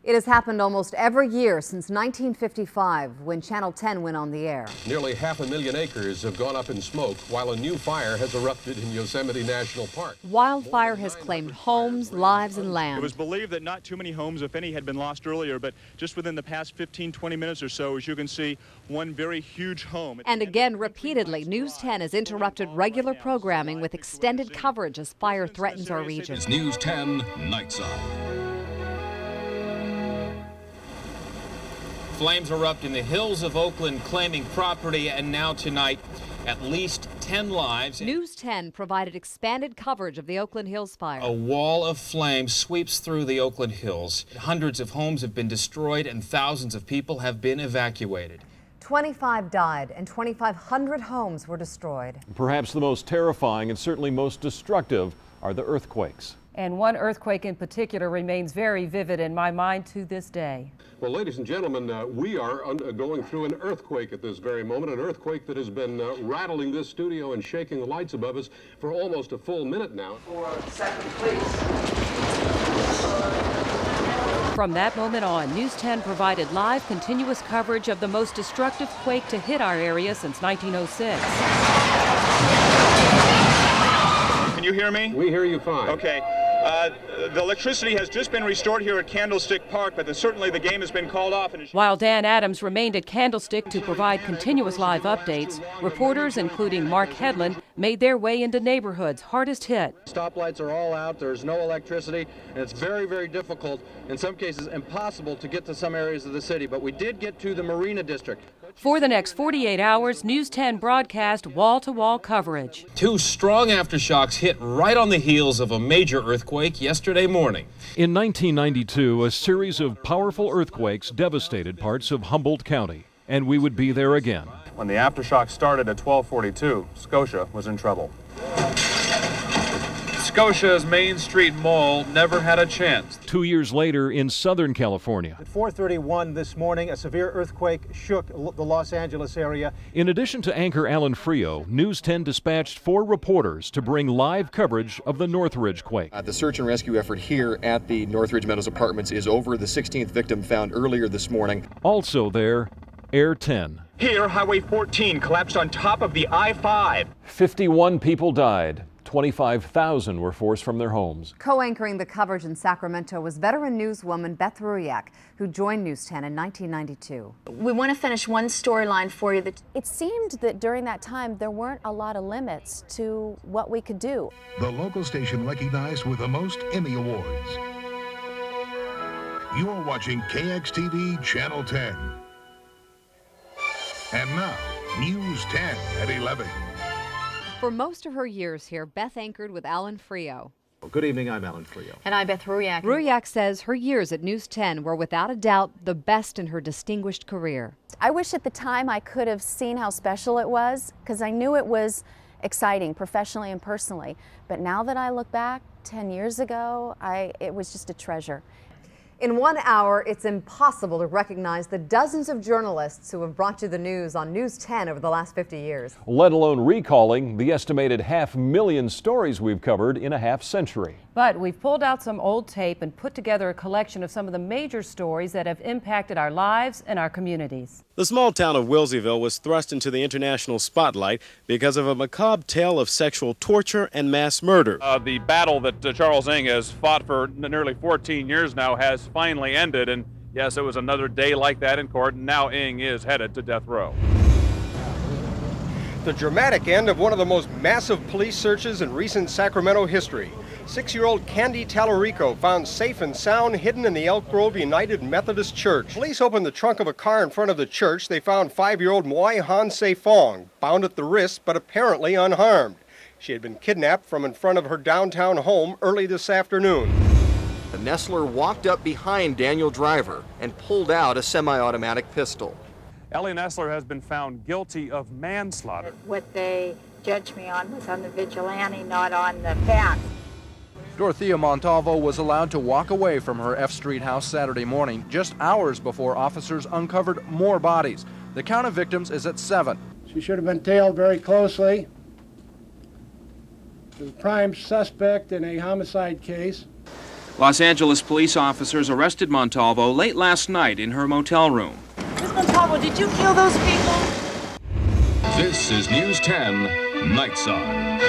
It has happened almost every year since 1955, when Channel 10 went on the air. Nearly 500,000 acres have gone up in smoke while a new fire has erupted in Yosemite National Park. Wildfire has claimed homes, lives, and land. It was believed that not too many homes, if any, had been lost earlier, but just within the past 15-20 minutes or so, as you can see, one very huge home. And again, repeatedly, News 10 has interrupted regular programming with extended coverage as fire threatens our region. It's News 10 Nights On. Flames erupt in the hills of Oakland, claiming property, and now tonight, at least 10 lives. News 10 provided expanded coverage of the Oakland Hills fire. A wall of flame sweeps through the Oakland Hills. Hundreds of homes have been destroyed and thousands of people have been evacuated. 25 died and 2,500 homes were destroyed. Perhaps the most terrifying and certainly most destructive are the earthquakes. And one earthquake in particular remains very vivid in my mind to this day. Well, ladies and gentlemen, we are going through an earthquake at this very moment, an earthquake that has been rattling this studio and shaking the lights above us for almost a full minute now. For second, please. From that moment on, News 10 provided live, continuous coverage of the most destructive quake to hit our area since 1906. Can you hear me? We hear you fine. Okay. The electricity has just been restored here at Candlestick Park, but certainly the game has been called off. While Dan Adams remained at Candlestick to provide continuous live updates, reporters, including Mark Hedlund, made their way into neighborhoods hardest hit. Stoplights are all out, there's no electricity, and it's very, very difficult, in some cases impossible, to get to some areas of the city. But we did get to the Marina District. For the next 48 hours, News 10 broadcast wall-to-wall coverage. Two strong aftershocks hit right on the heels of a major earthquake yesterday morning. In 1992, a series of powerful earthquakes devastated parts of Humboldt County, and we would be there again. When the aftershock started at 12:42, Scotia was in trouble. Scotia's Main Street Mall never had a chance. 2 years later in Southern California. At 4:31 this morning, a severe earthquake shook the Los Angeles area. In addition to anchor Alan Frio, News 10 dispatched 4 reporters to bring live coverage of the Northridge quake. The search and rescue effort here at the Northridge Meadows Apartments is over. The 16th victim found earlier this morning. Also there, Air 10. Here, Highway 14 collapsed on top of the I-5. 51 people died. 25,000 were forced from their homes. Co-anchoring the coverage in Sacramento was veteran newswoman Beth Ruyak, who joined News 10 in 1992. We want to finish one storyline for you. It seemed that during that time there weren't a lot of limits to what we could do. The local station recognized with the most Emmy Awards. You're watching KXTV Channel 10. And now, News 10 at 11. For most of her years here, Beth anchored with Alan Frio. Good evening, I'm Alan Frio. And I'm Beth Ruyak. Ruyak says her years at News 10 were without a doubt the best in her distinguished career. I wish at the time I could have seen how special it was, because I knew it was exciting professionally and personally. But now that I look back 10 years ago, it was just a treasure. In 1 hour, it's impossible to recognize the dozens of journalists who have brought you the news on News 10 over the last 50 years. Let alone recalling the estimated 500,000 stories we've covered in a half century. But we've pulled out some old tape and put together a collection of some of the major stories that have impacted our lives and our communities. The small town of Wilseyville was thrust into the international spotlight because of a macabre tale of sexual torture and mass murder. The battle that Charles Ng has fought for nearly 14 years now has finally ended, and yes, it was another day like that in court, and now Ng is headed to death row. The dramatic end of one of the most massive police searches in recent Sacramento history. 6-year-old Candy Tallarico found safe and sound hidden in the Elk Grove United Methodist Church. Police opened the trunk of a car in front of the church. They found 5-year-old Moai Han Se Fong, bound at the wrist but apparently unharmed. She had been kidnapped from in front of her downtown home early this afternoon. The Nestler walked up behind Daniel Driver and pulled out a semi-automatic pistol. Ellie Nestler has been found guilty of manslaughter. What they judged me on was on the vigilante, not on the fact. Dorothea Montalvo was allowed to walk away from her F Street house Saturday morning, just hours before officers uncovered more bodies. The count of victims is at 7. She should have been tailed very closely. The prime suspect in a homicide case. Los Angeles police officers arrested Montalvo late last night in her motel room. Ms. Montalvo, did you kill those people? This is News 10 Night Side.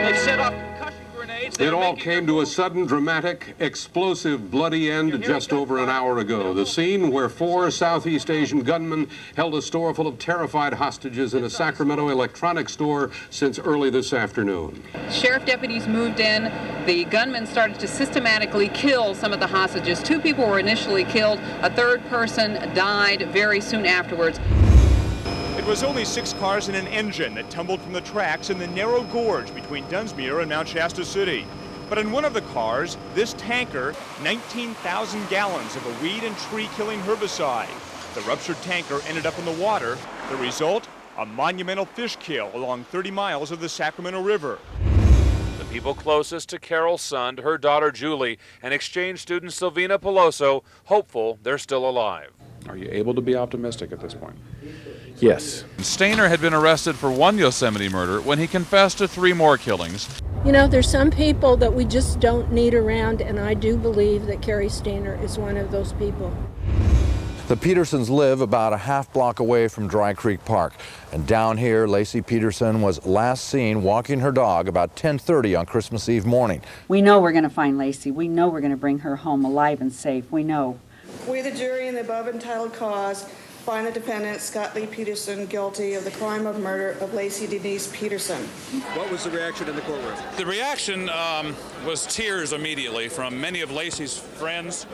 They've set off concussion grenades. It all came to a sudden, dramatic, explosive, bloody end just over an hour ago. The scene where 4 Southeast Asian gunmen held a store full of terrified hostages in a Sacramento electronics store since early this afternoon. Sheriff deputies moved in. The gunmen started to systematically kill some of the hostages. 2 people were initially killed. A 3rd person died very soon afterwards. It was only 6 cars and an engine that tumbled from the tracks in the narrow gorge between Dunsmuir and Mount Shasta City. But in one of the cars, this tanker, 19,000 gallons of a weed and tree-killing herbicide. The ruptured tanker ended up in the water. The result, a monumental fish kill along 30 miles of the Sacramento River. The people closest to Carol's son, her daughter Julie, and exchange student Silvina Peloso, hopeful they're still alive. Are you able to be optimistic at this point? Yes. Stainer had been arrested for 1 Yosemite murder when he confessed to 3 more killings. You know, there's some people that we just don't need around, and I do believe that Carrie Stainer is one of those people. The Petersons live about a half block away from Dry Creek Park. And down here, Lacey Peterson was last seen walking her dog about 10:30 on Christmas Eve morning. We know we're going to find Lacey. We know we're going to bring her home alive and safe. We know. We, the jury in the above entitled cause, find the defendant, Scott Lee Peterson, guilty of the crime of murder of Lacey Denise Peterson. What was the reaction in the courtroom? The reaction was tears immediately from many of Lacey's friends.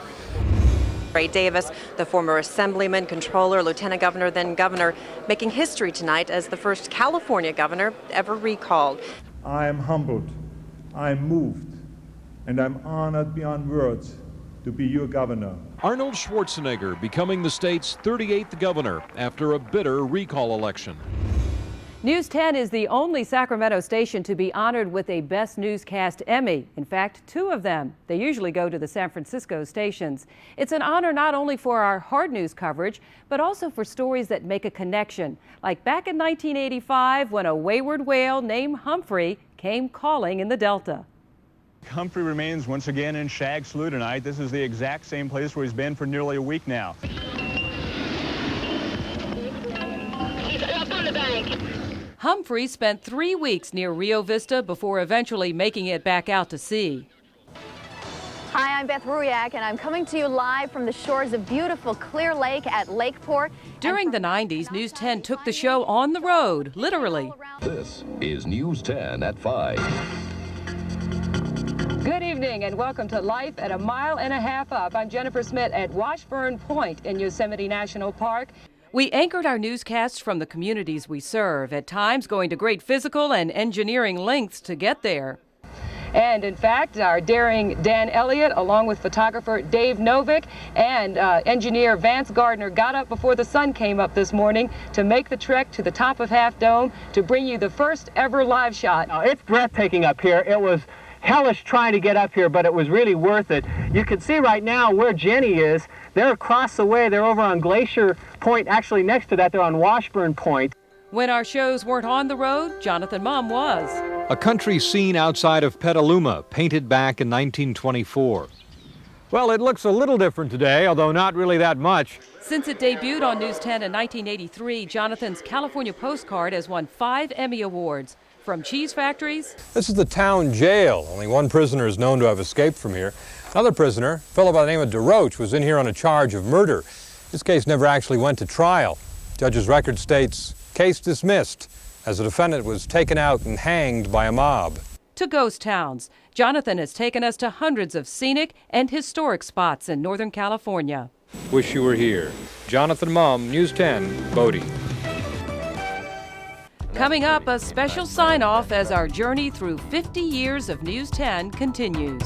Ray Davis, the former assemblyman, controller, lieutenant governor, then governor, making history tonight as the first California governor ever recalled. I am humbled, I am moved, and I'm honored beyond words to be your governor. Arnold Schwarzenegger becoming the state's 38th governor after a bitter recall election. News 10 is the only Sacramento station to be honored with a Best Newscast Emmy. In fact, 2 of them. They usually go to the San Francisco stations. It's an honor not only for our hard news coverage, but also for stories that make a connection. Like back in 1985 when a wayward whale named Humphrey came calling in the Delta. Humphrey remains once again in Shag Slough tonight. This is the exact same place where he's been for nearly a week now. He's up on the bank. Humphrey spent 3 weeks near Rio Vista before eventually making it back out to sea. Hi, I'm Beth Ruyak, and I'm coming to you live from the shores of beautiful Clear Lake at Lakeport. During the 90s, News 10 took the show on the road, literally. This is News 10 at 5. Good evening and welcome to Life at a Mile and a Half Up. I'm Jennifer Smith at Washburn Point in Yosemite National Park. We anchored our newscasts from the communities we serve, at times going to great physical and engineering lengths to get there. And in fact, our daring Dan Elliott, along with photographer Dave Novick and engineer Vance Gardner, got up before the sun came up this morning to make the trek to the top of Half Dome to bring you the first ever live shot. It's breathtaking up here. It was hellish trying to get up here, but it was really worth it. You can see right now where Jenny is. They're across the way. They're over on Glacier Point. Actually, next to that, they're on Washburn Point. When our shows weren't on the road, Jonathan Mumm was. A country scene outside of Petaluma, painted back in 1924. Well, it looks a little different today, although not really that much. Since it debuted on News 10 in 1983, Jonathan's California postcard has won 5 Emmy Awards. From cheese factories. This is the town jail. Only one prisoner is known to have escaped from here. Another prisoner, a fellow by the name of DeRoche, was in here on a charge of murder. This case never actually went to trial. Judge's record states, case dismissed, as the defendant was taken out and hanged by a mob. To ghost towns, Jonathan has taken us to hundreds of scenic and historic spots in Northern California. Wish you were here. Jonathan Mumm, News 10, Bodie. Coming up, a special sign-off as our journey through 50 years of News 10 continues.